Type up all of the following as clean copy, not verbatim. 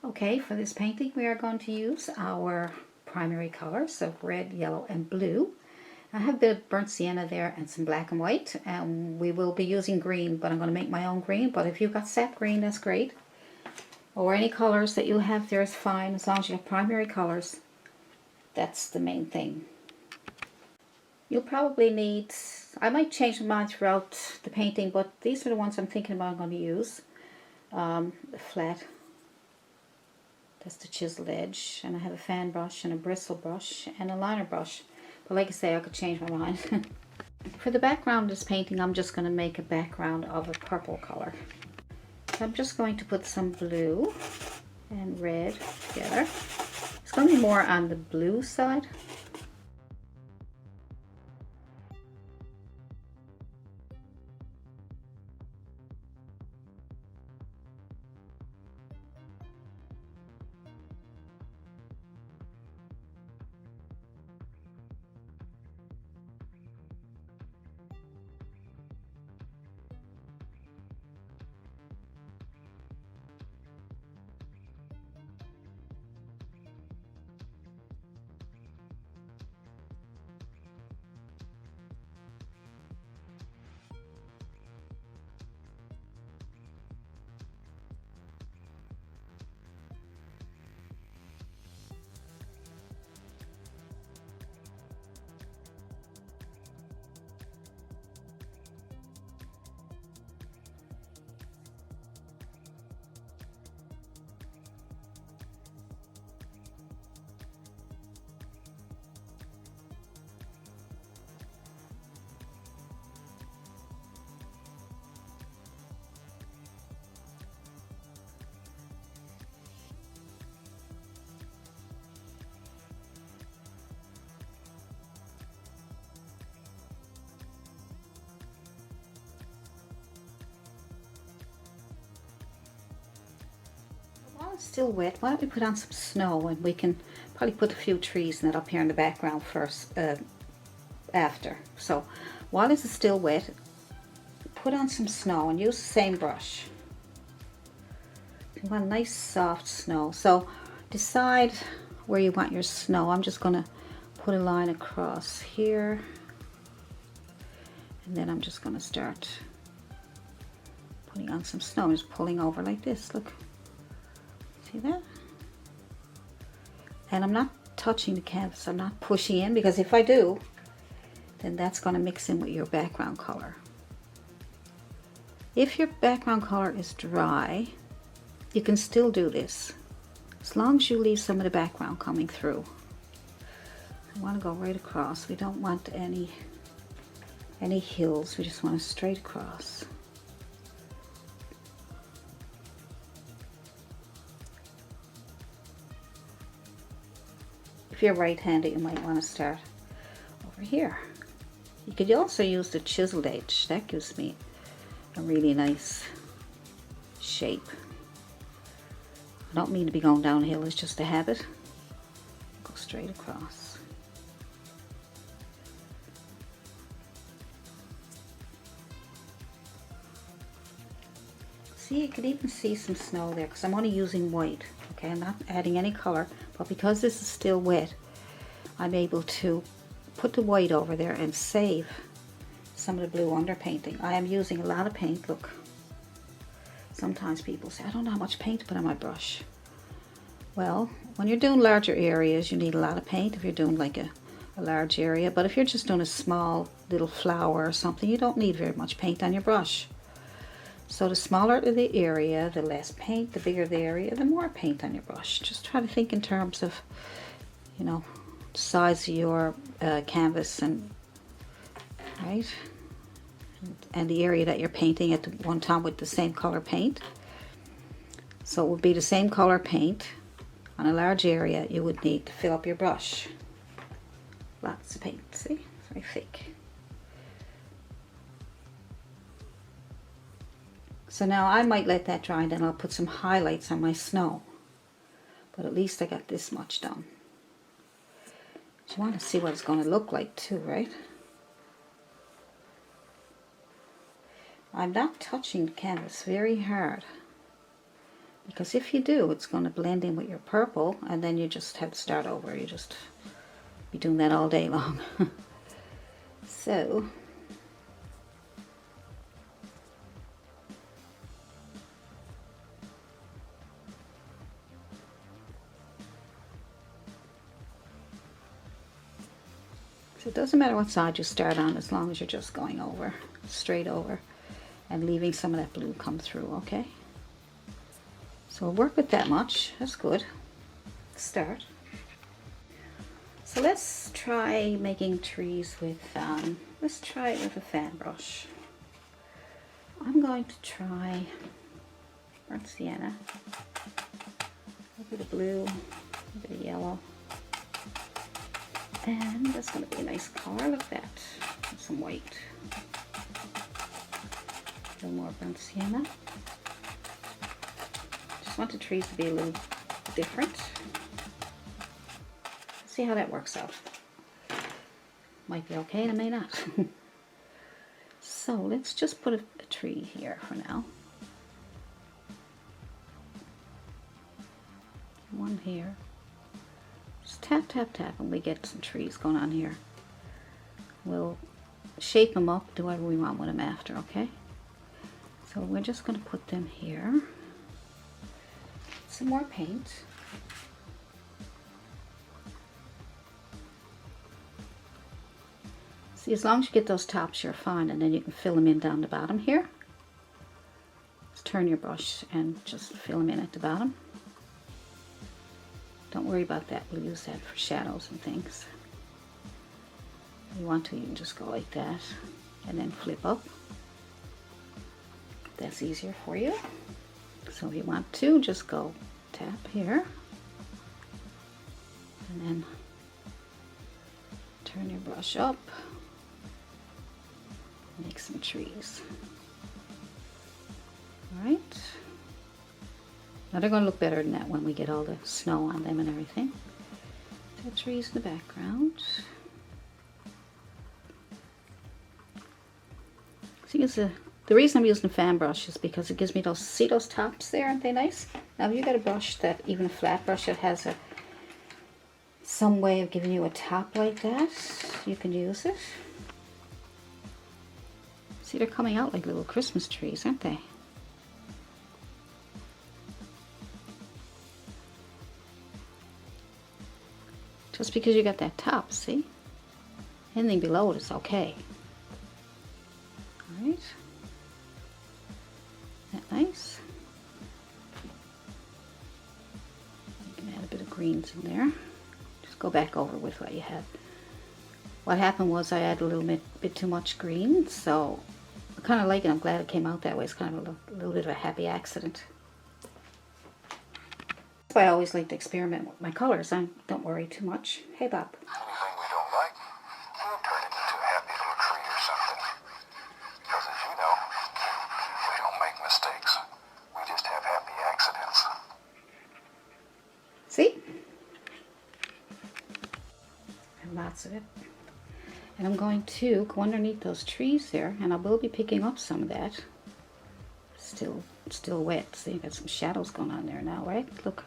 Okay, for this painting we are going to use our primary colors of red, yellow and blue. I have a bit of burnt sienna there and some black and white, and we will be using green, but I'm going to make my own green. But if you've got sap green, that's great, or any colors that you have there is fine, as long as you have primary colors. That's the main thing. You'll probably need, I might change my mind throughout the painting, but these are the ones I'm thinking about I'm going to use. The flat, that's the chiseled edge, and I have a fan brush and a bristle brush and a liner brush. But like I say, I could change my mind. For the background of this painting, I'm just going to make a background of a purple color. So I'm just going to put some blue and red together. It's going to be more on the blue side. While it's still wet, why don't we put on some snow, and we can probably put a few trees and that up here in the background first, after. So while this is still wet, put on some snow and use the same brush. You want a nice soft snow. So decide where you want your snow. I'm just going to put a line across here, and then I'm just going to start putting on some snow. I'm just pulling over like this. Look. See that? And I'm not touching the canvas. I'm not pushing in, because if I do, then that's going to mix in with your background color. If your background color is dry, you can still do this, as long as you leave some of the background coming through. I want to go right across. We don't want any hills. We just want to straight across. If you're right-handed, you might want to start over here. You could also use the chiseled edge. That gives me a really nice shape. I don't mean to be going downhill, it's just a habit. Go straight across. See, you could even see some snow there, because I'm only using white. Okay, I'm not adding any color, but because this is still wet, I'm able to put the white over there and save some of the blue underpainting. I am using a lot of paint. Look, sometimes people say, I don't know how much paint to put on my brush. Well, when you're doing larger areas, you need a lot of paint if you're doing like a large area, but if you're just doing a small little flower or something, you don't need very much paint on your brush. So the smaller the area, the less paint. The bigger the area, the more paint on your brush. Just try to think in terms of, you know, the size of your canvas, and right, and the area that you're painting at one time with the same color paint. So it would be the same color paint on a large area you would need to fill up your brush. Lots of paint, see? It's very thick. So now I might let that dry, and then I'll put some highlights on my snow. But at least I got this much done. You want to see what it's going to look like too, right? I'm not touching the canvas very hard, Because if you do, it's going to blend in with your purple, and then you just have to start over. You just be doing that all day long. So it doesn't matter what side you start on, as long as you're just going over, straight over, and leaving some of that blue come through, okay? So we'll work with that much. That's good. Start. So let's try making trees with, let's try it with a fan brush. I'm going to try burnt sienna, a bit of blue, a bit of yellow. And that's going to be a nice color, look at that, and some white. A little more burnt sienna. Just want the trees to be a little different. See how that works out. Might be okay, and it may not. So let's just put a tree here for now. One here. Just tap, tap, tap, and we get some trees going on here. We'll shape them up, do whatever we want with them after, okay? So we're just going to put them here. Some more paint. See, as long as you get those tops, you're fine, and then you can fill them in down the bottom here. Just turn your brush and just fill them in at the bottom. Don't worry about that, we'll use that for shadows and things. If you want to, you can just go like that and then flip up. That's easier for you. So if you want to, just go tap here and then turn your brush up. Make some trees. Alright. Now they're going to look better than that when we get all the snow on them and everything. The trees in the background. See, the reason I'm using a fan brush is because it gives me those, see those tops there, aren't they nice? Now if you got a brush that, even a flat brush that has some way of giving you a top like that, you can use it. See, they're coming out like little Christmas trees, aren't they? Just because you got that top, see? Anything below it is okay. Alright. That nice? You can add a bit of greens in there. Just go back over with what you had. What happened was I added a little bit too much green, so I kind of like it. I'm glad it came out that way. It's kind of a little bit of a happy accident. That's why I always like to experiment with my colors. I don't worry too much. Hey, Bob. Anything we don't like, we'll turn it into a happy little tree or something. Because as you know, we don't make mistakes. We just have happy accidents. See? And lots of it. And I'm going to go underneath those trees there, and I will be picking up some of that. Still wet. See, you got some shadows going on there now, right? Look.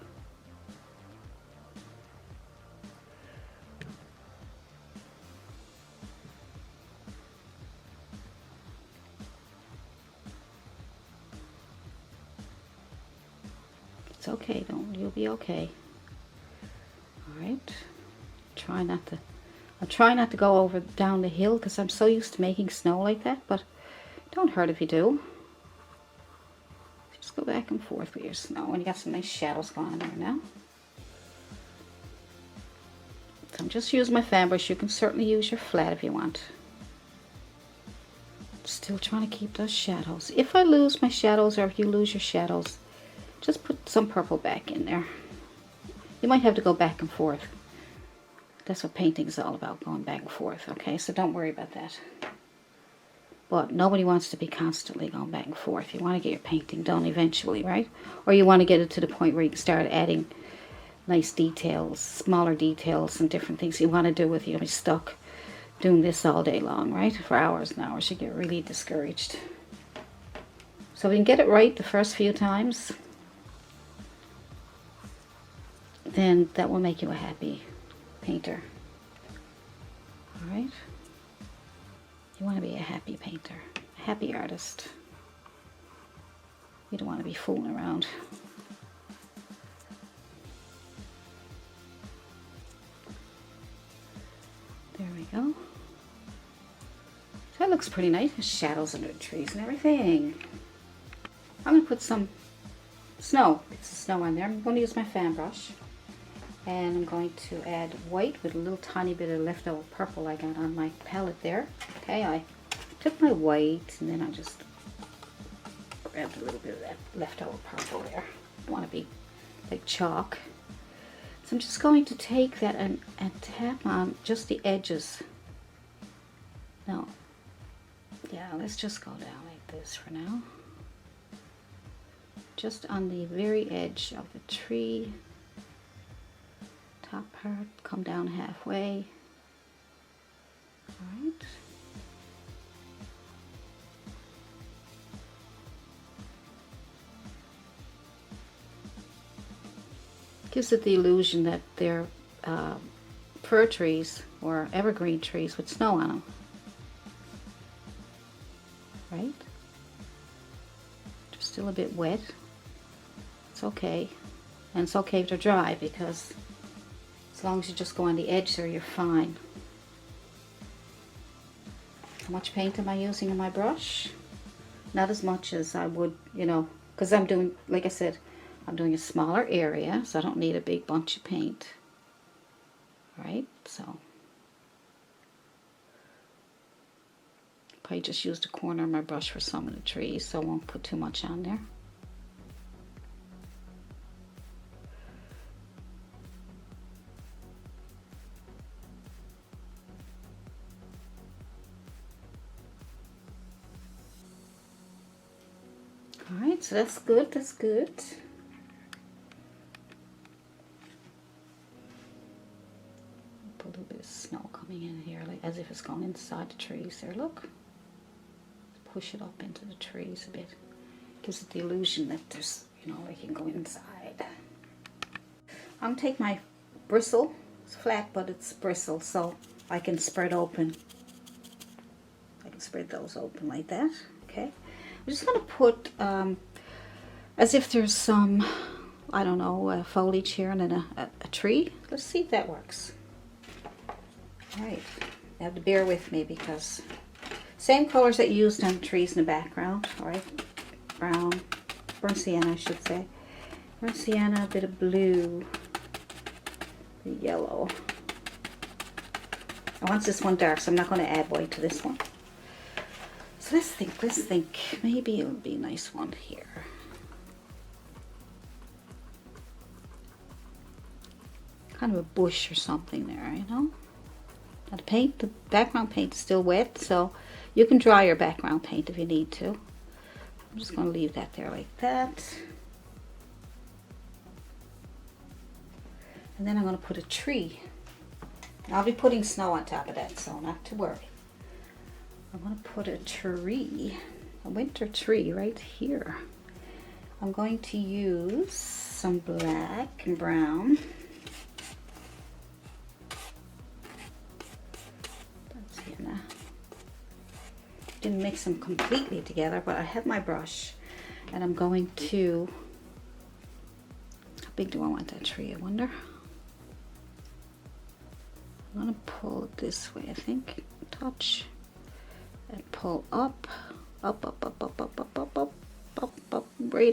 It's okay, you'll be okay. Alright. I'll try not to go over down the hill because I'm so used to making snow like that, but don't hurt if you do. Just go back and forth with your snow, and you got some nice shadows going on there now. So I'm just using my fan brush. You can certainly use your flat if you want. Still trying to keep those shadows. If I lose my shadows, or if you lose your shadows, just put some purple back in there. You might have to go back and forth. That's what painting is all about, going back and forth, okay? So don't worry about that. But nobody wants to be constantly going back and forth. You want to get your painting done eventually, right? Or you want to get it to the point where you can start adding nice details, smaller details, and different things you want to do with you. You'll be stuck doing this all day long, right? For hours and hours. You get really discouraged. So if you can get it right the first few times, then that will make you a happy painter. All right? You want to be a happy painter, a happy artist. You don't want to be fooling around. There we go. That looks pretty nice. There's shadows under the trees and everything. I'm going to put some snow. It's snow on there. I'm going to use my fan brush. And I'm going to add white with a little tiny bit of leftover purple I got on my palette there. Okay, I took my white and then I just grabbed a little bit of that leftover purple there. I want to be like chalk. So I'm just going to take that and tap on just the edges. No. Yeah, let's just go down like this for now. Just on the very edge of the tree. Top part, come down halfway. All right. Gives it the illusion that they're fir trees or evergreen trees with snow on them. Right? They're still a bit wet. It's okay. And it's okay if they're dry because as long as you just go on the edge there, you're fine. How much paint am I using in my brush? Not as much as I would, you know, because I'm doing, like I said, I'm doing a smaller area, so I don't need a big bunch of paint. Right? So, probably just used a corner of my brush for some of the trees, so I won't put too much on there. Alright, so that's good, that's good. Put a little bit of snow coming in here, like as if it's going inside the trees there, look. Push it up into the trees a bit. Gives it the illusion that there's, you know, it can go inside. I'm gonna take my bristle. It's flat, but it's bristle, so I can spread open. I can spread those open like that, okay? I'm just going to put, as if there's some, I don't know, foliage here and then a tree. Let's see if that works. Alright, you have to bear with me because same colors that you used on the trees in the background. Alright, brown, burnt sienna I should say. Burnt sienna, a bit of blue, the yellow. I want this one dark, so I'm not going to add white to this one. So let's think, maybe it would be a nice one here. Kind of a bush or something there, you know? Now the background paint is still wet, so you can dry your background paint if you need to. I'm just going to leave that there like that. And then I'm going to put a tree. I'll be putting snow on top of that, so not to worry. I'm going to put a tree, a winter tree right here. I'm going to use some black and brown. That's Sienna. Didn't mix them completely together, but I have my brush and I'm going to, how big do I want that tree, I wonder? I'm going to pull it this way, I think, touch. And pull up, right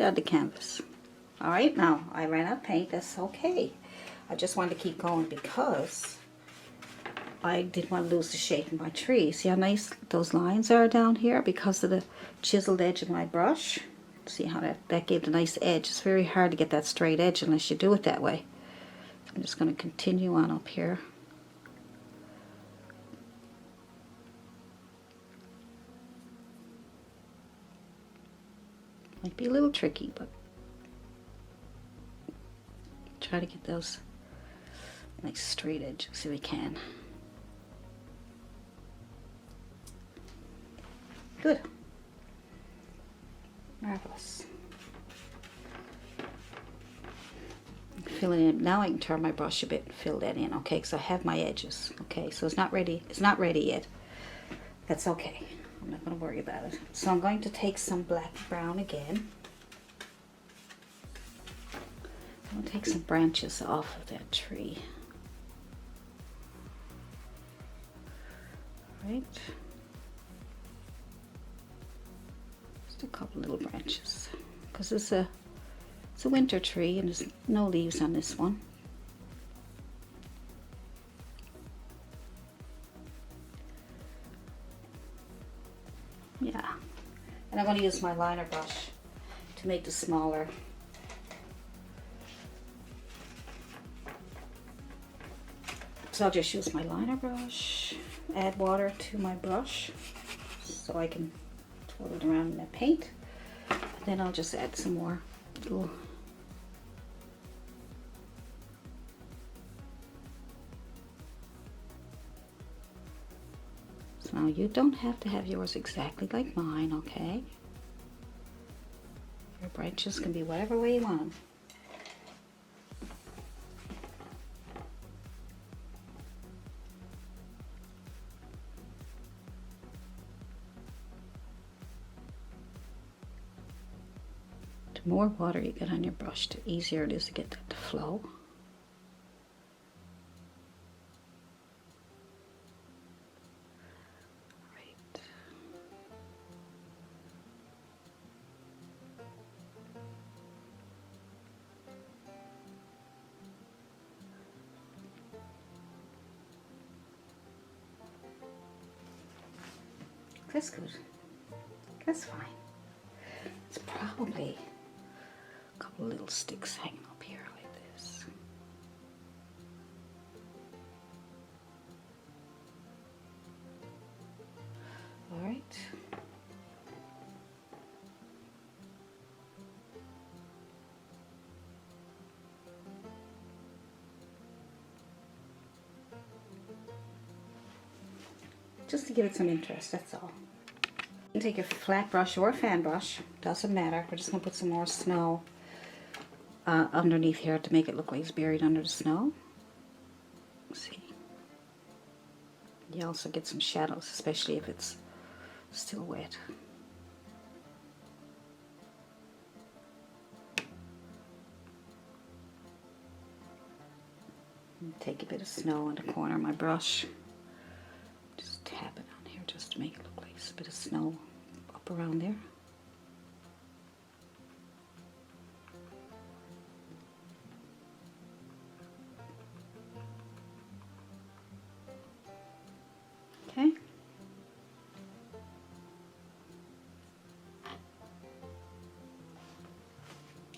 on the canvas. All right, now I ran out of paint. That's okay. I just wanted to keep going because I didn't want to lose the shape of my tree. See how nice those lines are down here because of the chiseled edge of my brush. See how that gave a nice edge. It's very hard to get that straight edge unless you do it that way. I'm just going to continue on up here. Might be a little tricky, but try to get those nice straight edges if we can. Good. Marvelous. fill it in. Now I can turn my brush a bit and fill that in, okay? Because I have my edges, okay? So it's not ready. It's not ready yet. That's okay. I'm not going to worry about it. So I'm going to take some black brown again. I'm going to take some branches off of that tree. Right. Just a couple little branches. Because it's a winter tree and there's no leaves on this one. Yeah. And I'm going to use my liner brush to make the smaller. So I'll just use my liner brush, add water to my brush so I can twirl it around in the paint. And then I'll just add some more little so now you don't have to have yours exactly like mine, okay? Your branches can be whatever way you want them. The more water you get on your brush, the easier it is to get that to flow. Right. That's good. That's fine. It's probably a couple little sticks hanging up here like this. All right. Just to give it some interest, that's all. You can take your flat brush or a fan brush, doesn't matter. We're just going to put some more snow underneath here to make it look like it's buried under the snow. See? You also get some shadows, especially if it's still wet. Take a bit of snow on the corner of my brush. Just tap it on here just to make it look like it's a bit of snow up around there. Okay.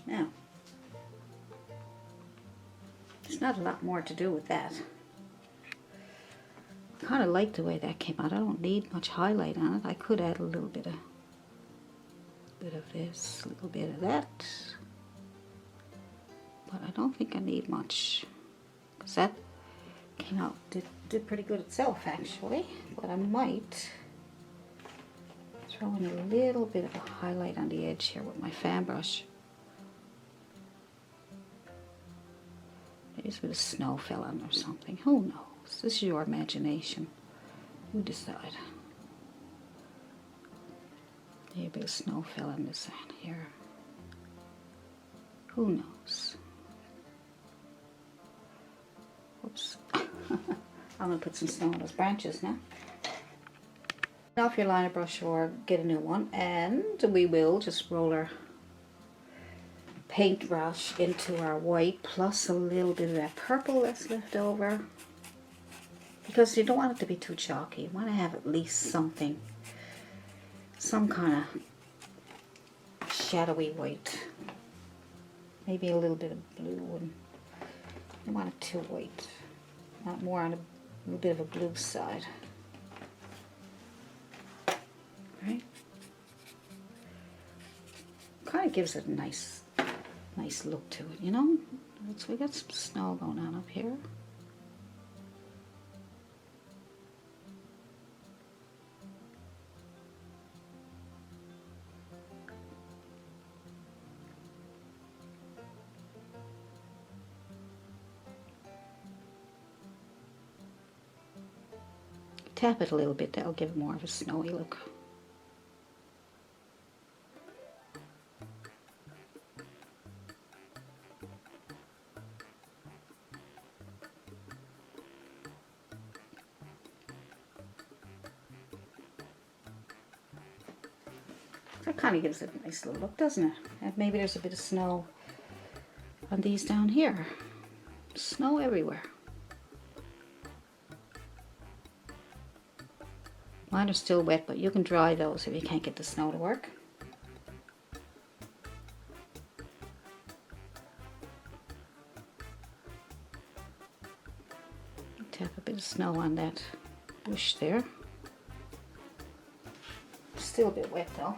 Now, there's not a lot more to do with that. I kind of like the way that came out. I don't need much highlight on it. I could add a little bit of this, a little bit of that, but I don't think I need much because that came out did pretty good itself actually. But I might throw in a little bit of a highlight on the edge here with my fan brush. Maybe a bit of snow fell on or something. Who knows? This is your imagination. You decide. Maybe a bit of snow fell on this side here. Who knows? Whoops. I'm going to put some snow on those branches now. Get off your liner brush or get a new one, and we will just roll our paintbrush into our white plus a little bit of that purple that's left over, because you don't want it to be too chalky. You want to have at least something, some kind of shadowy white, maybe a little bit of blue, and you want it too white, not more on a little bit of a blue side. Right? Kind of gives it a nice look to it, you know? So we got some snow going on up here. Tap it a little bit, that'll give it more of a snowy look. That kind of gives it a nice little look, doesn't it? And maybe there's a bit of snow on these down here. Snow everywhere. Mine are still wet, but you can dry those if you can't get the snow to work. Tap a bit of snow on that bush there. Still a bit wet though.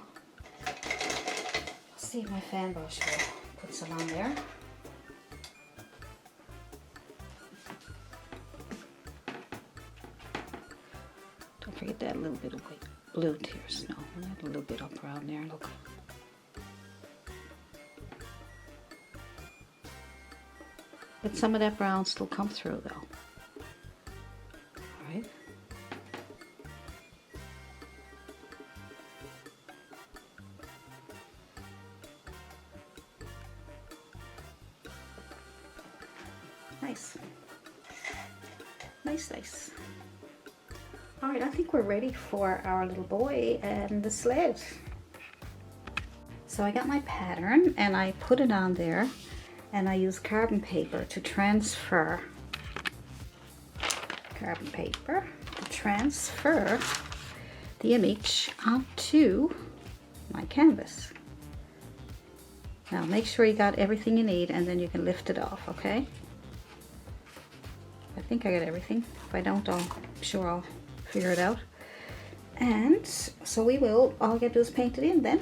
See if my fan brush will put some on there. Don't forget that little bit of white blue to your snow. And that a little bit up around there, look. Let some of that brown still come through though. Alright. Nice. Nice, nice. Alright, I think we're ready for our little boy and the sled. So I got my pattern and I put it on there and I use carbon paper to transfer the image onto my canvas. Now make sure you got everything you need and then you can lift it off, okay? I think I got everything. If I don't, I'm sure I'll figure it out. And so we will, all you gotta do is paint it in then.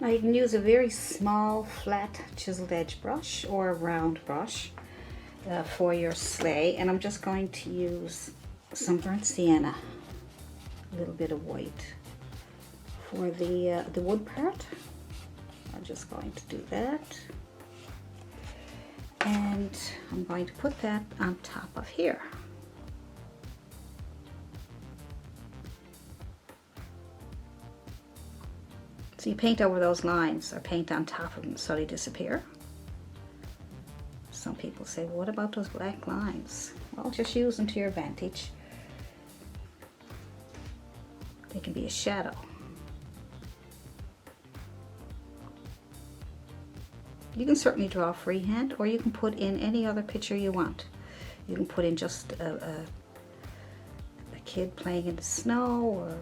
Now you can use a very small, flat, chiseled edge brush or a round brush for your sleigh. And I'm just going to use some burnt sienna, a little bit of white for the wood part. I'm just going to do that. And I'm going to put that on top of here. So you paint over those lines or paint on top of them so they disappear. Some people say, well, what about those black lines? Well, just use them to your advantage. They can be a shadow. You can certainly draw freehand, or you can put in any other picture you want. You can put in just a kid playing in the snow, or a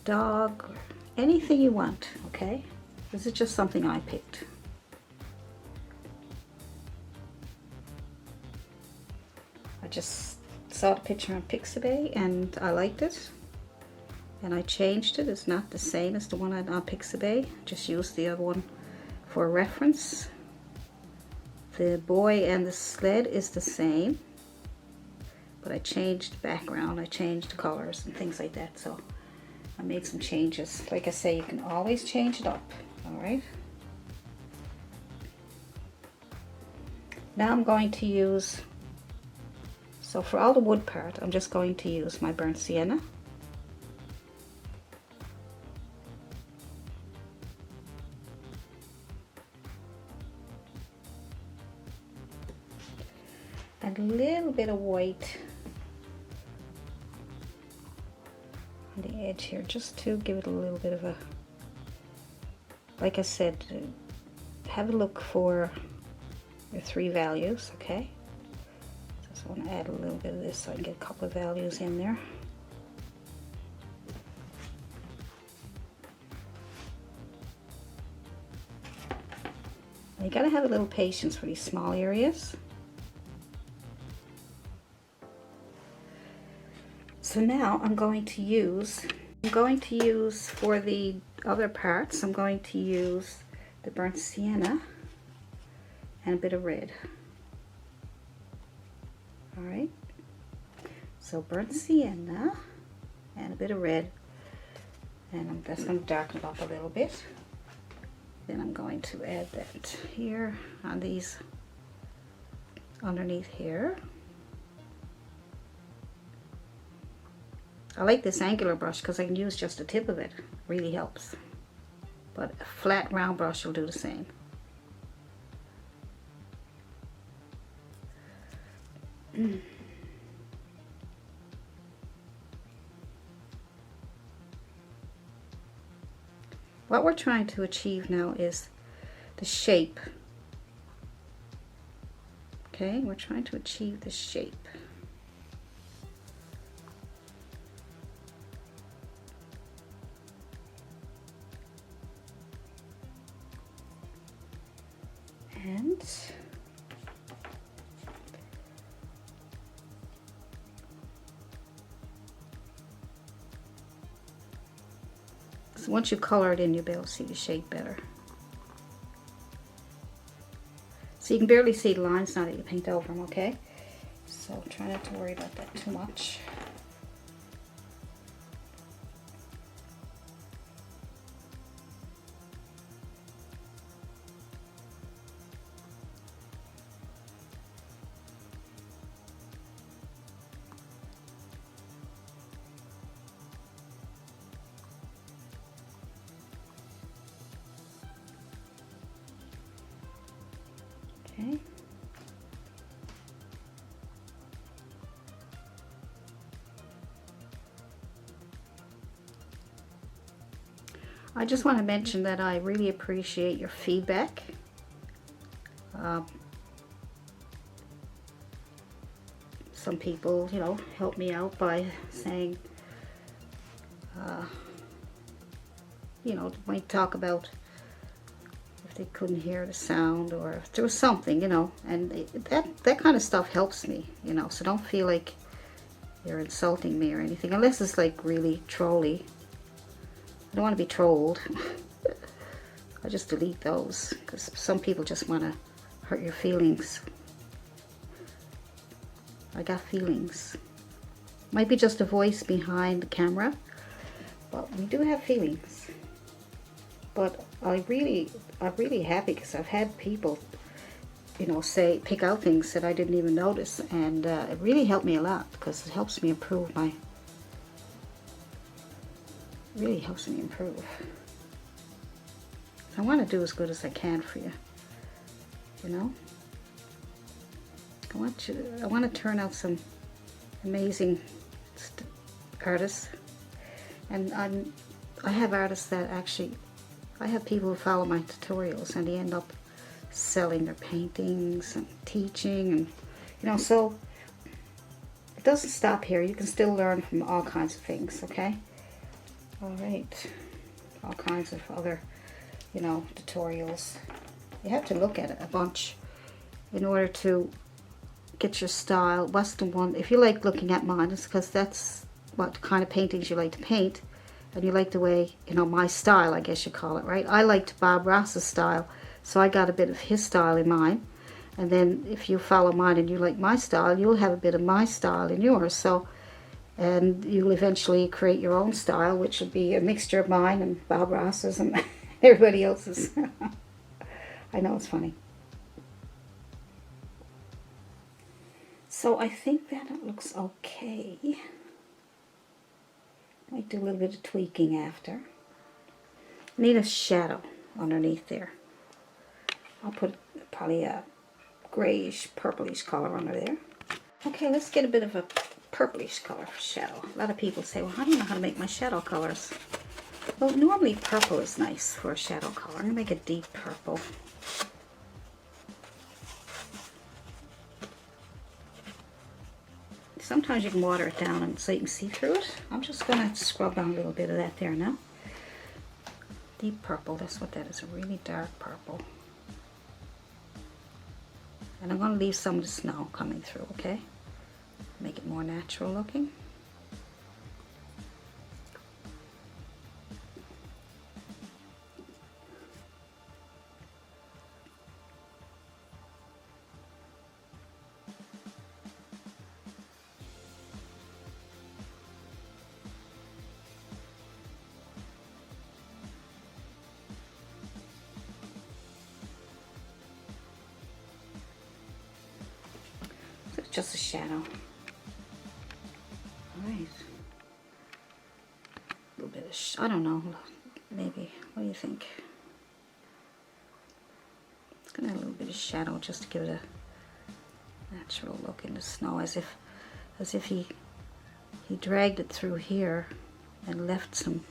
dog, or anything you want, okay? This is just something I picked. I just saw the picture on Pixabay and I liked it. And I changed it. It's not the same as the one on Pixabay. Just used the other one for reference. The boy and the sled is the same, but I changed the background, I changed colors and things like that, so I made some changes. Like I say, you can always change it up, alright? Now I'm going to use, so for all the wood part, I'm just going to use my burnt sienna. A little bit of white on the edge here, just to give it a little bit of a, like I said, have a look for your 3 values, okay? Just want to add a little bit of this so I can get a couple of values in there. You gotta have a little patience for these small areas. So now I'm going to use for the other parts, I'm going to use the burnt sienna and a bit of red. Alright, so burnt sienna and a bit of red, and I'm just going to darken it up a little bit. Then I'm going to add that here on these underneath here. I like this angular brush because I can use just the tip of it. Really helps. But a flat round brush will do the same. What we're trying to achieve now is the shape. Okay, we're trying to achieve the shape. And so once you color it in, you'll be able to see the shape better. So you can barely see the lines now that you paint over them, okay? So try not to worry about that too much. Okay. I just want to mention that I really appreciate your feedback. Some people, you know, help me out by saying, you know, might talk about if they couldn't hear the sound or if there was something, you know, and that kind of stuff helps me, you know, so don't feel like you're insulting me or anything, unless it's like really trolly. I don't want to be trolled. I just delete those because some people just want to hurt your feelings. I got feelings. Might be just a voice behind the camera, but we do have feelings. But I'm really happy because I've had people, you know, pick out things that I didn't even notice, and it really helped me a lot because it helps me improve my. Really helps me improve. So I want to do as good as I can for you. You know. I want to turn out some amazing artists, and I have artists that actually. I have people who follow my tutorials and they end up selling their paintings and teaching, and you know, so it doesn't stop here. You can still learn from all kinds of things, okay? All right, all kinds of other, you know, tutorials. You have to look at it a bunch in order to get your style. What's the one, if you like looking at mine, it's because that's what kind of paintings you like to paint. And you like the way, you know, my style, I guess you call it, right? I liked Bob Ross's style, so I got a bit of his style in mine. And then if you follow mine and you like my style, you'll have a bit of my style in yours. So, and you'll eventually create your own style, which will be a mixture of mine and Bob Ross's and everybody else's. I know, it's funny. So I think that it looks okay. Might do a little bit of tweaking after. Need a shadow underneath there. I'll put probably a grayish, purplish color under there. Okay, let's get a bit of a purplish color for shadow. A lot of people say, well, how do you know how to make my shadow colors? Well, normally purple is nice for a shadow color. I'm going to make a deep purple. Sometimes you can water it down and so you can see through it. I'm just going to scrub on a little bit of that there now. Deep purple, that's what that is, a really dark purple. And I'm going to leave some of the snow coming through, okay? Make it more natural looking. Just a shadow. Alright. I don't know, maybe. What do you think? It's gonna have a little bit of shadow just to give it a natural look in the snow, as if he dragged it through here and left some.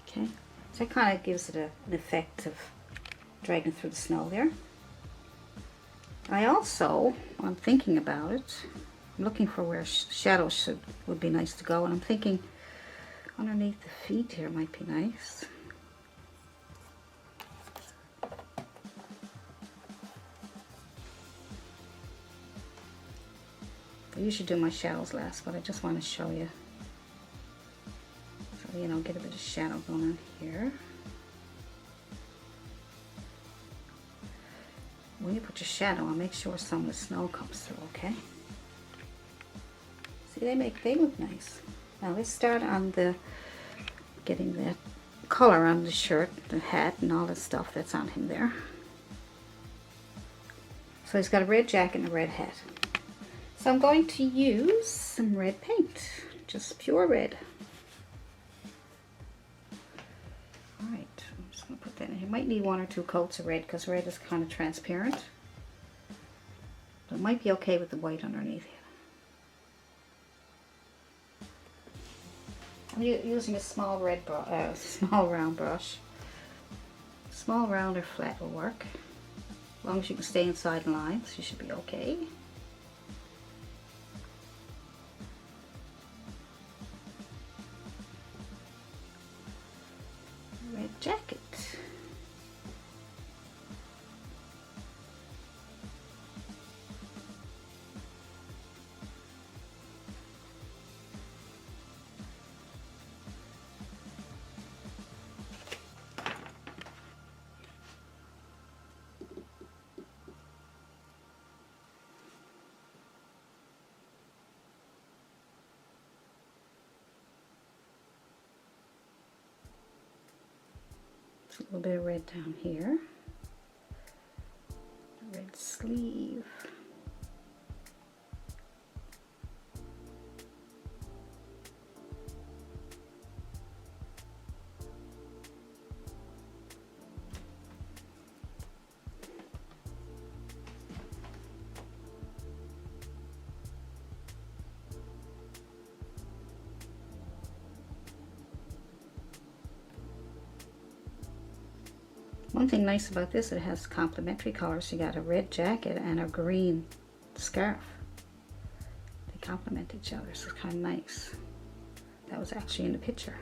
Okay, so that kind of gives it an effect of dragging through the snow there. I also, I'm thinking about it, I'm looking for where shadows would be nice to go, and I'm thinking underneath the feet here might be nice. I usually do my shadows last, but I just want to show you. So, you know, get a bit of shadow going on here. When you put your shadow on, make sure some of the snow comes through, okay? See, they look nice. Now let's start on getting the color on the shirt, the hat, and all the stuff that's on him there. So he's got a red jacket and a red hat. So I'm going to use some red paint, just pure red. Alright, I'm just going to put that in here. Might need 1 or 2 coats of red because red is kind of transparent. But it might be okay with the white underneath here. I'm using a small small round brush. Small, round, or flat will work. As long as you can stay inside the lines, you should be okay. Red jacket. A little bit of red down here. Red sleeve. One thing nice about this, it has complementary colors. You got a red jacket and a green scarf. They complement each other, so it's kind of nice. That was actually in the picture.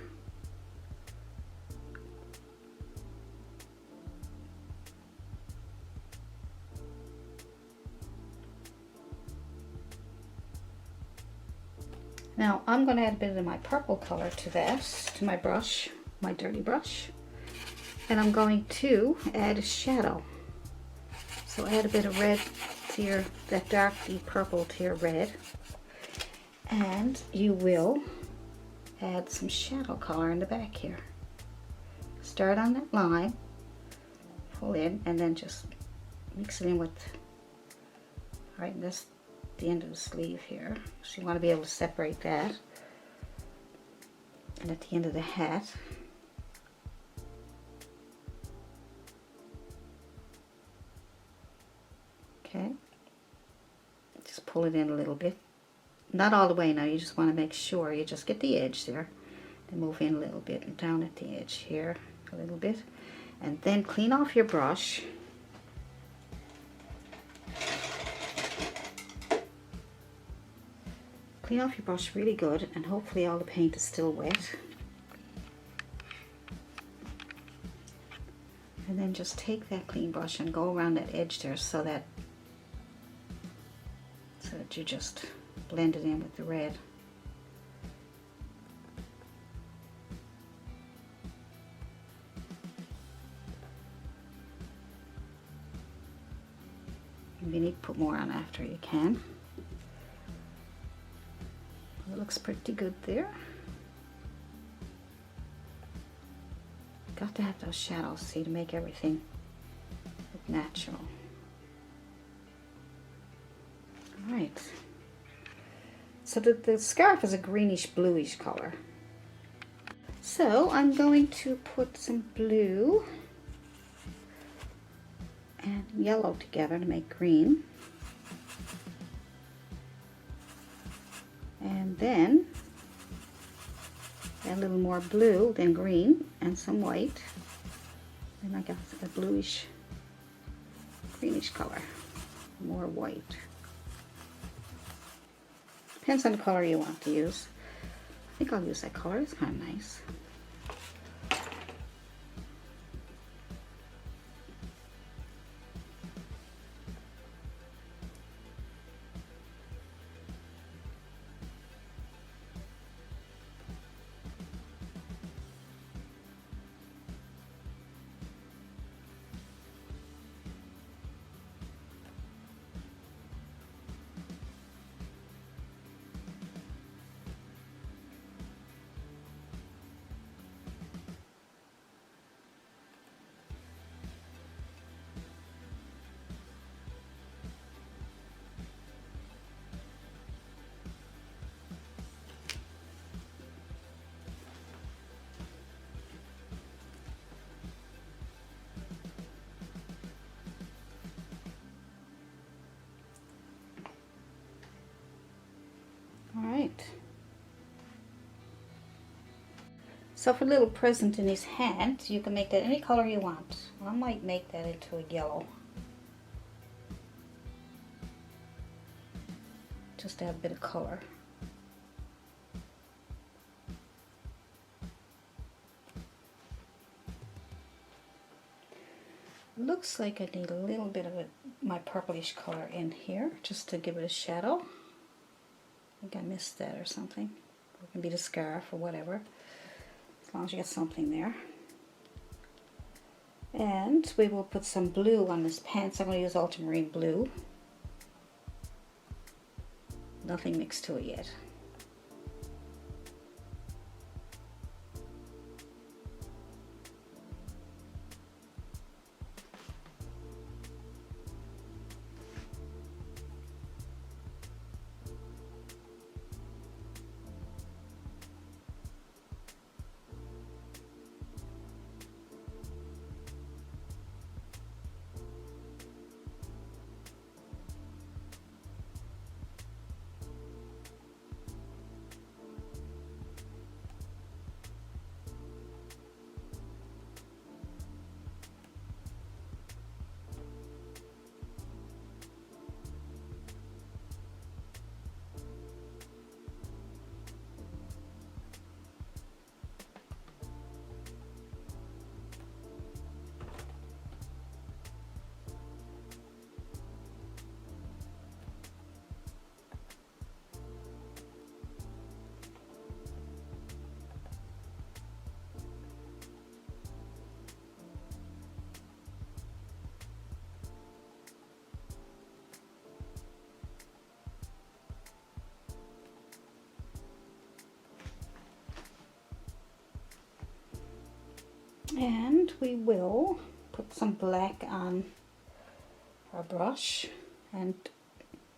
Now I'm going to add a bit of my purple color to that, to my brush, my dirty brush. And I'm going to add a shadow. So add a bit of red to that dark deep purple to your red. And you will add some shadow color in the back here. Start on that line, pull in, and then just mix it in with, right, that's the end of the sleeve here. So you want to be able to separate that. And at the end of the hat, okay, just pull it in a little bit. Not all the way now, you just want to make sure you just get the edge there. Then move in a little bit and down at the edge here a little bit. And then clean off your brush. Clean off your brush really good, and hopefully all the paint is still wet. And then just take that clean brush and go around that edge there so that you just blend it in with the red. If you need to put more on after, you can. It looks pretty good there. Got to have those shadows, see, to make everything look natural. Alright, So the scarf is a greenish bluish color. So I'm going to put some blue and yellow together to make green. And then add a little more blue than green and some white. And I got a bluish, greenish color. More white. Depends on the color you want to use. I think I'll use that color. It's kind of nice. Alright. So for a little present in his hand, you can make that any color you want. I might make that into a yellow. Just to have a bit of color. Looks like I need a little bit of my purplish color in here, just to give it a shadow. I think I missed that or something. It can be the scarf or whatever, as long as you get something there. And we will put some blue on this pants. I'm going to use ultramarine blue. Nothing mixed to it yet. And we will put some black on our brush and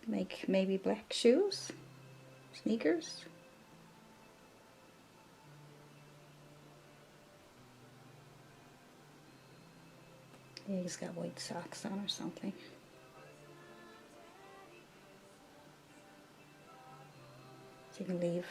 make maybe black shoes, sneakers. Yeah, he's got white socks on or something. So you can leave.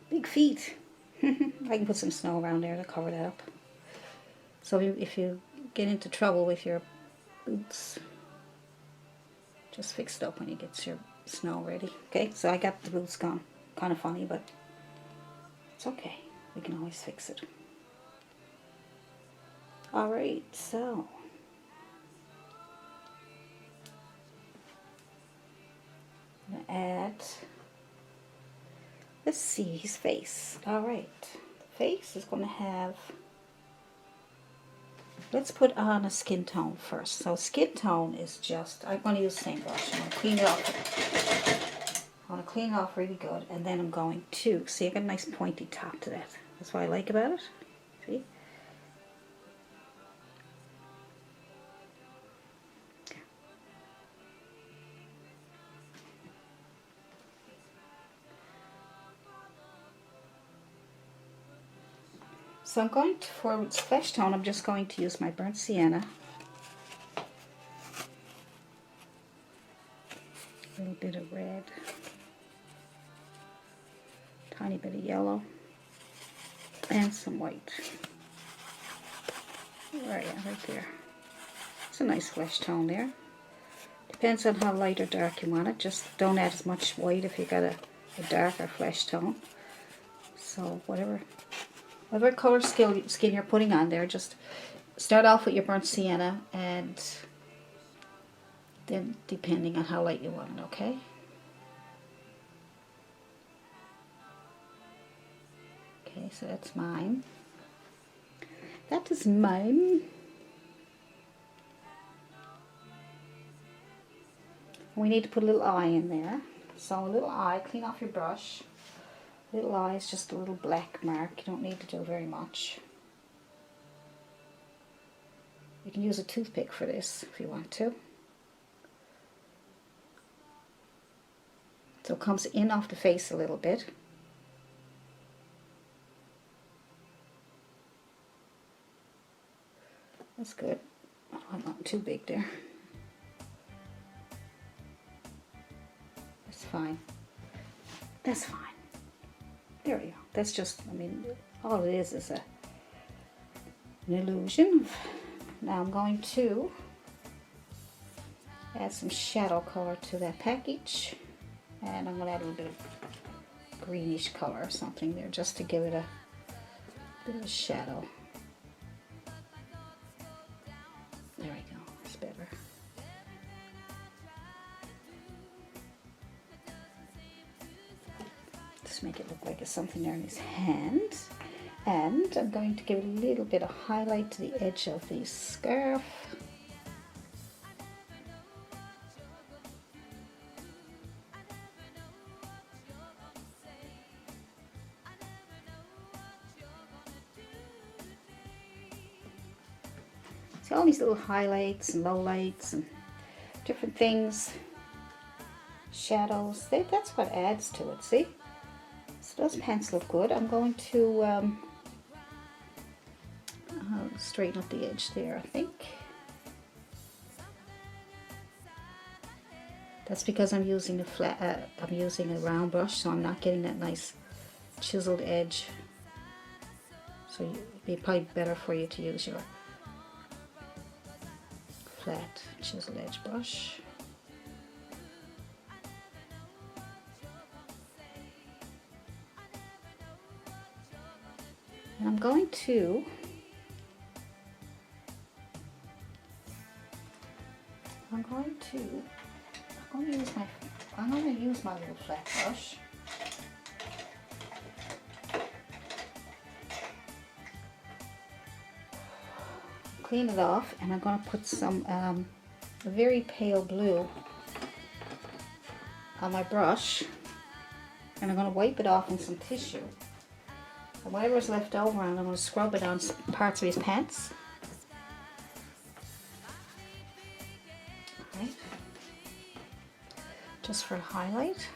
Big feet. I can put some snow around there to cover that up. So if you get into trouble with your boots, just fix it up when you get your snow ready. Okay, so I got the boots gone. Kind of funny, but it's okay. We can always fix it. Alright, so I'm going to add Let's see his face. All right, the face is going to have, let's put on a skin tone first. So skin tone is just, I'm going to use the same brush. I'm going to clean it off. I want to clean it off really good, and then I'm going to, see, I got a nice pointy top to that. That's what I like about it. See? So I'm going to, for flesh tone, I'm just going to use my burnt sienna. A little bit of red. Tiny bit of yellow. And some white. Right there. It's a nice flesh tone there. Depends on how light or dark you want it. Just don't add as much white if you got a darker flesh tone. So whatever color skin you're putting on there, just start off with your burnt sienna, and then depending on how light you want it, okay? Okay, so that's mine. That is mine. We need to put a little eye in there. So a little eye, clean off your brush. Little eye is just a little black mark. You don't need to do very much. You can use a toothpick for this if you want to. So it comes in off the face a little bit. That's good. I don't want nothing too big there. That's fine. That's fine. There we go. That's just, I mean, all it is an illusion. Now I'm going to add some shadow color to that package. And I'm going to add a little bit of greenish color or something there just to give it a bit of a shadow. There we go. That's better. Just make it look like there's something there in his hand. And I'm going to give it a little bit of highlight to the edge of the scarf. See all these little highlights and lowlights and different things, shadows, that's what adds to it, see? So those pants look good. I'm going to straighten up the edge there, I think. That's because I'm using a flat, I'm using a round brush, so I'm not getting that nice chiseled edge. So it'd be probably better for you to use your flat chiseled edge brush. And I'm going to use my little flat brush. Clean it off, and I'm going to put some a very pale blue on my brush, and I'm going to wipe it off in some tissue. And whatever's left over, I'm going to scrub it on parts of his pants. Right. Just for a highlight.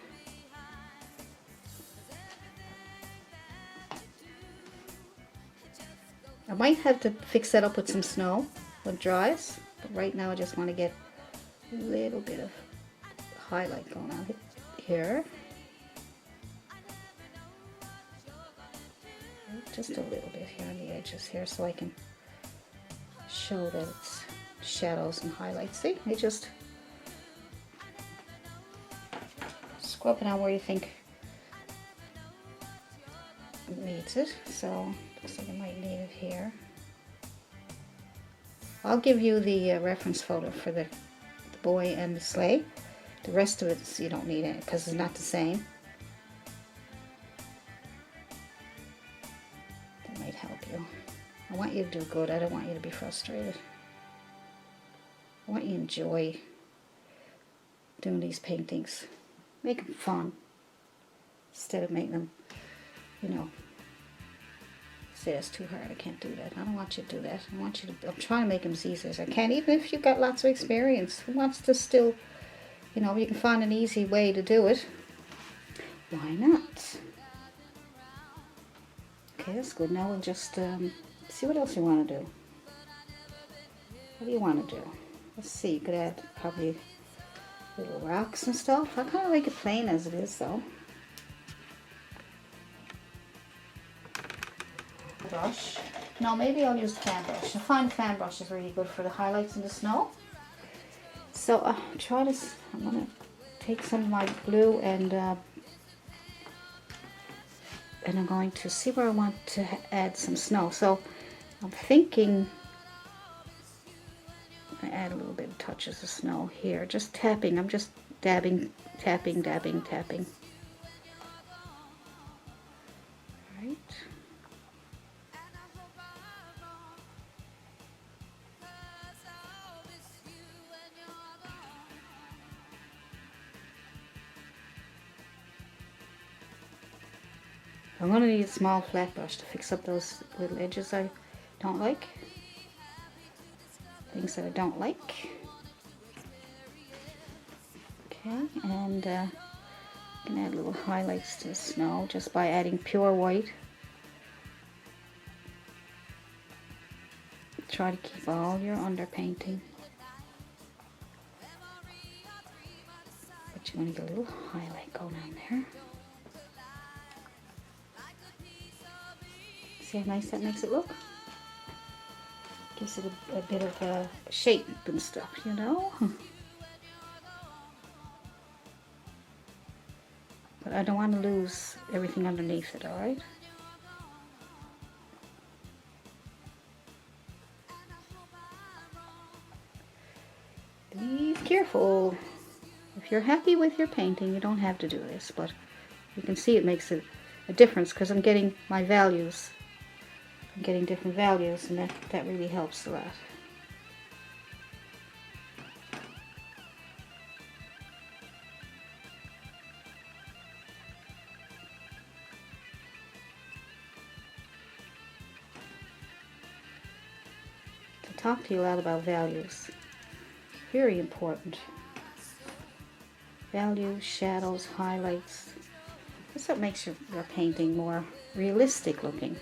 I might have to fix that up with some snow when it dries, but right now I just want to get a little bit of highlight going on here. Just a little bit here on the edges here so I can show that it's shadows and highlights. See, I just scrub it on where you think it needs it. So looks like I might need it here. I'll give you the reference photo for the boy and the sleigh. The rest of it you don't need it because it's not the same. you to do good. I don't want you to be frustrated. I want you to enjoy doing these paintings. Make them fun. Instead of making them, you know, say it's too hard, I can't do that. I don't want you to do that. I want you to, I'm trying to make them as easy as I can, even if you've got lots of experience. Who wants to still, you know, you can find an easy way to do it. Why not? Okay, that's good. Now we'll just see what else you want to do. What do you want to do? Let's see, you could add probably little rocks and stuff. I kind of like it plain as it is though. Brush. No, maybe I'll use the fan brush. I find the fan brush is really good for the highlights in the snow. So try this. I'm going to take some of my blue and I'm going to see where I want to add some snow. So I'm thinking I add a little bit of touches of snow here. Just tapping. I'm just dabbing, tapping, dabbing, tapping. Right. I'm going to need a small flat brush to fix up those little edges I don't like. Things that I don't like. Okay, and you can add little highlights to the snow just by adding pure white. Try to keep all your underpainting. But you want to get a little highlight going on there. See how nice that makes it look? Gives it a bit of a shape and stuff, you know? But I don't want to lose everything underneath it, alright? Be careful. If you're happy with your painting, you don't have to do this, but you can see it makes a difference because I'm getting my values. I'm getting different values, and that really helps a lot. To talk to you a lot about values. Very important. Values, shadows, highlights. That's what makes your painting more realistic looking.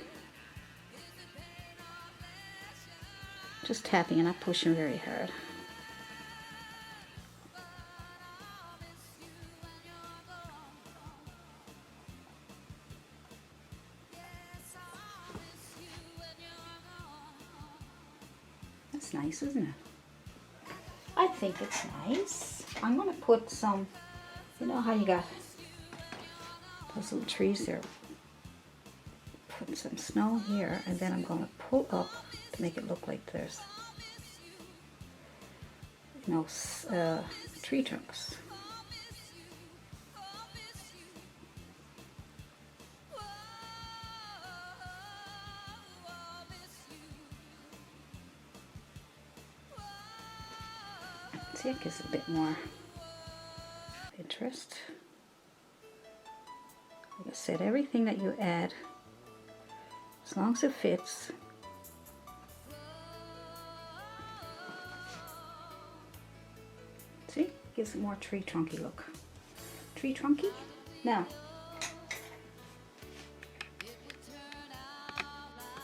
Just tapping and not pushing very hard. That's nice, isn't it? I think it's nice. I'm going to put some, you know how you got those little trees there? Put some snow here, and then I'm going to pull up to make it look like there's, you know, tree trunks. See, it gives a bit more interest. Like I said, everything that you add, as long as it fits, see, gives it more tree trunky look. Tree trunky? Now,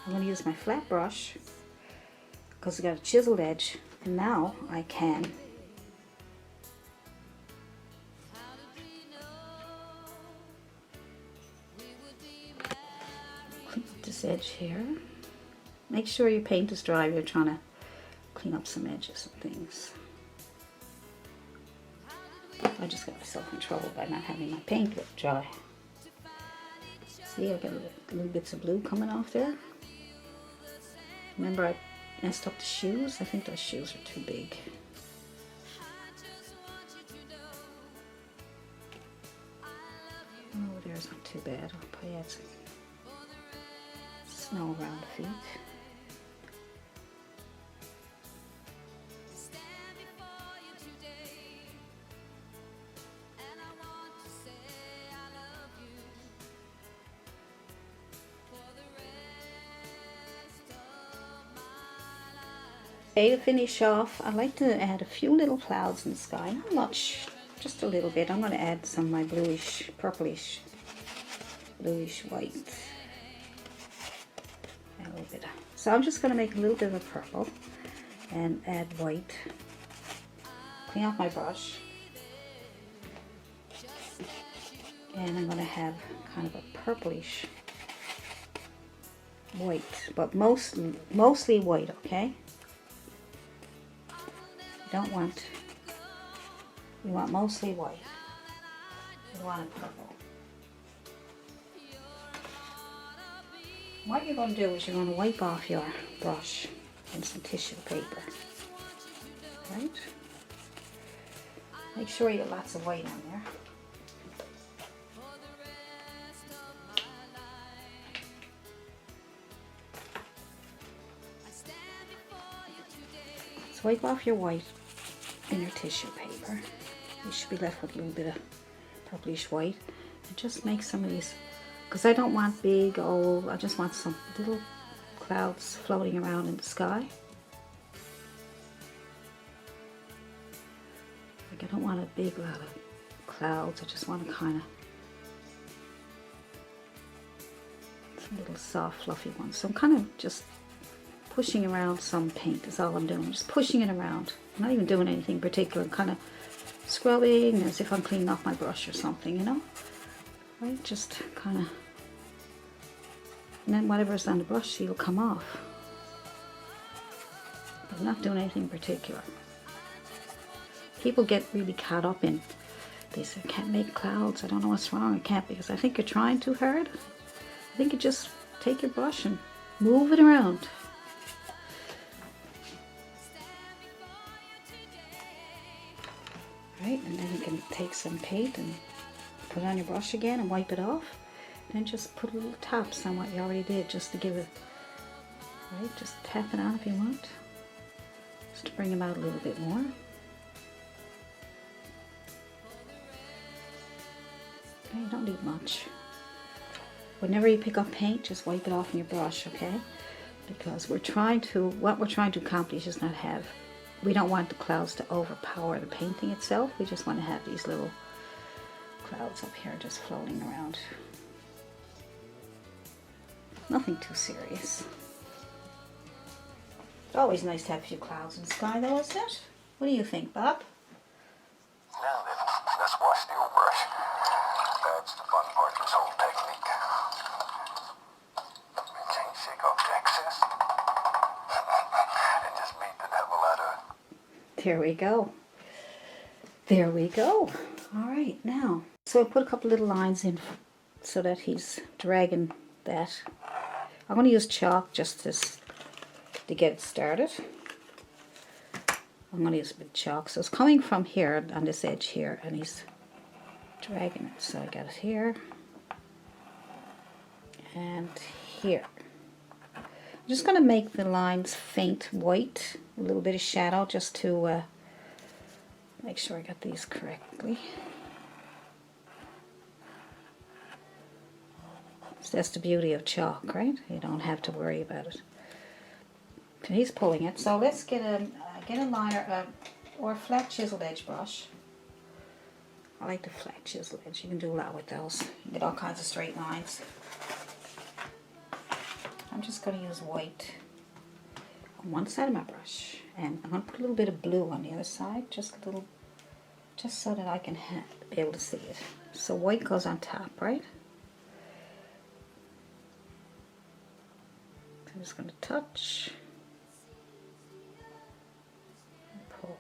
I'm going to use my flat brush because it's got a chiseled edge, and now I can clean up this edge here. Make sure your paint is dry if you're trying to clean up some edges and things. I just got myself in trouble by not having my paint look dry. See, I got little bits of blue coming off there. Remember I messed up the shoes? I think those shoes are too big. Oh, there's not too bad. I'll probably add some snow around the feet. Okay, to finish off, I like to add a few little clouds in the sky. Not much, just a little bit. I'm going to add some of my bluish, purplish, bluish white. A little bit. So I'm just going to make a little bit of purple and add white. Clean off my brush. And I'm going to have kind of a purplish white, but mostly white, okay? You want mostly white. You want it purple. What you're going to do is you're going to wipe off your brush in some tissue paper, right? Make sure you get lots of white on there. So wipe off your white in your tissue paper. You should be left with a little bit of purplish white. And just make some of these, because I don't want big old, I just want some little clouds floating around in the sky. Like I don't want a big lot of clouds, I just want to kind of some little soft fluffy ones. So I'm kind of just pushing around some paint is all I'm doing. I'm just pushing it around. I'm not even doing anything particular. I'm kind of scrubbing as if I'm cleaning off my brush or something, you know? Right? Just kind of... And then whatever's on the brush, see, will come off. But I'm not doing anything particular. People get really caught up in, they say, I can't make clouds. I don't know what's wrong. I can't, because I think you're trying too hard. I think you just take your brush and move it around. Right, and then you can take some paint and put it on your brush again and wipe it off. And just put little taps on what you already did just to give it, right, just tap it on if you want. Just to bring them out a little bit more. Okay, you don't need much. Whenever you pick up paint, just wipe it off in your brush, okay? Because what we're trying to accomplish is not have, we don't want the clouds to overpower the painting itself. We just want to have these little clouds up here just floating around. Nothing too serious. It's always nice to have a few clouds in the sky though, isn't it? What do you think, Bob? Now then, let's wash the old brush. That's the fun part of this whole technique. Can't shake off the excess. And just beat the devil out of it. There we go. There we go. All right, now. So I put a couple little lines in so that he's dragging that. I'm going to use chalk just to get it started. I'm going to use a bit of chalk. So it's coming from here on this edge here, and he's dragging it. So I got it here and here. I'm just going to make the lines faint white, a little bit of shadow just to make sure I got these correctly. So that's the beauty of chalk, right? You don't have to worry about it. So he's pulling it. So let's get a liner or a flat chiseled edge brush. I like the flat chiseled edge. You can do a lot with those. You get all kinds of straight lines. I'm just going to use white on one side of my brush, and I'm going to put a little bit of blue on the other side, just a little, just so that I can be able to see it. So white goes on top, right? I'm just going to touch and pull.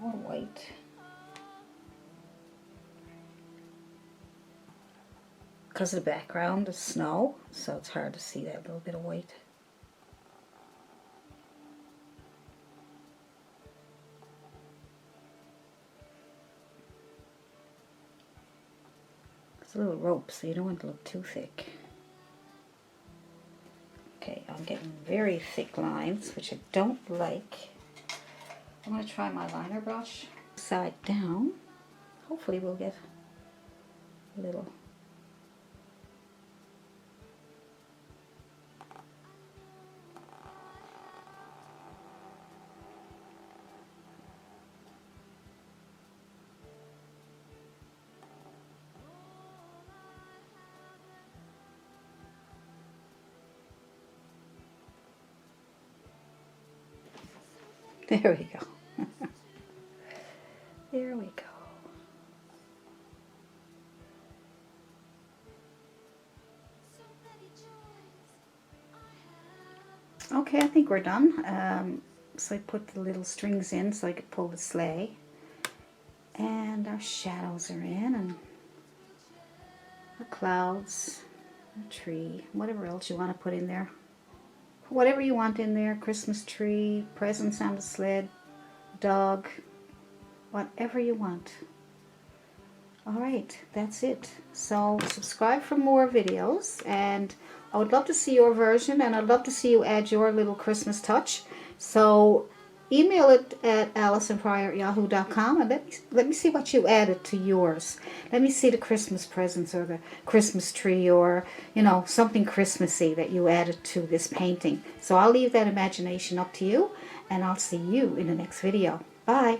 More white. Because of the background is snow, so it's hard to see that little bit of white. It's a little rope, so you don't want it to look too thick. Okay, I'm getting very thick lines, which I don't like. I'm going to try my liner brush. Side down. Hopefully we'll get a little There we go. There we go. Okay, I think we're done. So I put the little strings in so I could pull the sleigh. And our shadows are in, and the clouds, a tree, whatever else you want to put in there. Whatever you want in there, Christmas tree, presents on the sled, dog, whatever you want. Alright, that's it. So subscribe for more videos, and I would love to see your version, and I'd love to see you add your little Christmas touch. So email it at AllisonPryor@yahoo.com, and let me see what you added to yours. Let me see the Christmas presents or the Christmas tree, or you know, something Christmassy that you added to this painting. So I'll leave that imagination up to you, and I'll see you in the next video. Bye.